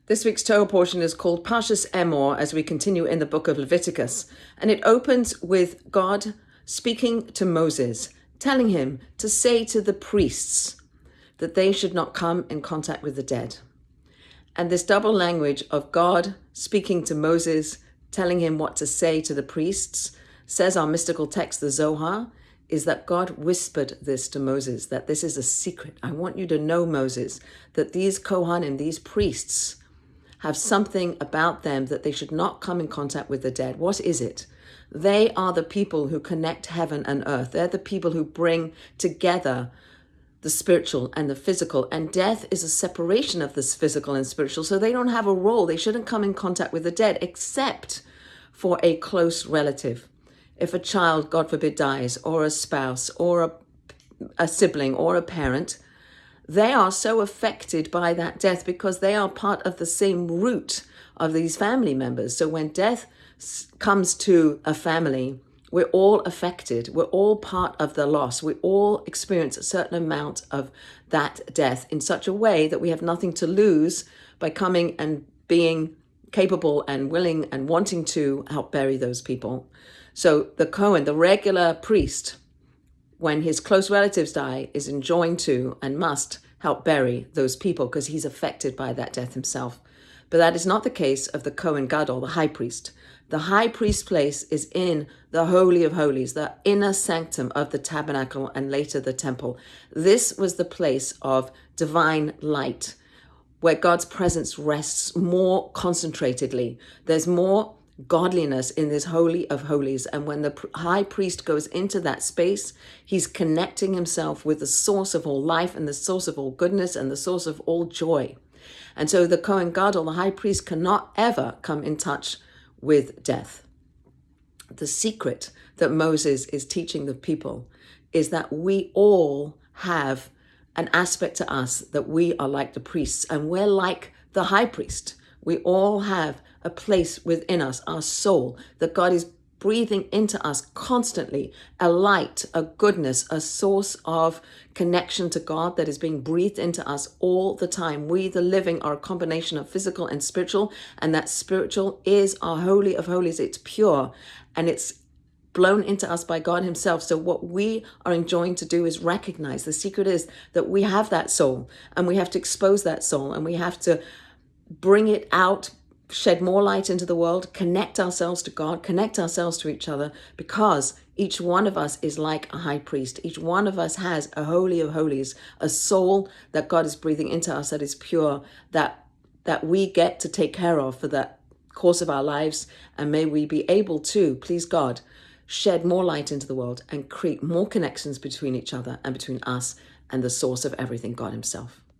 This week's Torah portion is called Parashat Emor as we continue in the book of Leviticus, and it opens with God speaking to Moses, telling him to say to the priests that they should not come in contact with the dead. And this double language of God speaking to Moses, telling him what to say to the priests, says our mystical text, the Zohar, is that God whispered this to Moses, that this is a secret. I want you to know, Moses, that these Kohanim, these priests, have something about them that they should not come in contact with the dead. What is it? They are the people who connect heaven and earth. They're the people who bring together the spiritual and the physical, and death is a separation of this physical and spiritual, so they don't have a role. They shouldn't come in contact with the dead except for a close relative. If a child, God forbid, dies, or a spouse, or a sibling, or a parent, they are so affected by that death because they are part of the same root of these family members. So when death comes to a family, we're all affected. We're all part of the loss. We all experience a certain amount of that death in such a way that we have nothing to lose by coming and being capable and willing and wanting to help bury those people. So the Kohen, the regular priest, when his close relatives die, is enjoined to and must help bury those people because he's affected by that death himself. But that is not the case of the Kohen Gadol, the high priest. The high priest place is in the Holy of Holies, the inner sanctum of the tabernacle and later the temple. This was the place of divine light, where God's presence rests more concentratedly. There's more godliness in this Holy of Holies. And when the high priest goes into that space, he's connecting himself with the source of all life and the source of all goodness and the source of all joy. And so the Kohen Gadol, the high priest, cannot ever come in touch with death. The secret that Moses is teaching the people is that we all have an aspect to us that we are like the priests, and we're like the high priest. We all have a place within us, our soul, that God is breathing into us constantly, a light, a goodness, a source of connection to God that is being breathed into us all the time. We, the living, are a combination of physical and spiritual, and that spiritual is our Holy of Holies. It's pure, and it's blown into us by God himself. So what we are enjoined to do is recognize. The secret is that we have that soul, and we have to expose that soul, and we have to bring it out, shed more light into the world, connect ourselves to God, connect ourselves to each other, because each one of us is like a high priest. Each one of us has a Holy of Holies, a soul that God is breathing into us that is pure, that we get to take care of for the course of our lives. And may we be able to, please God, shed more light into the world and create more connections between each other and between us and the source of everything, God himself.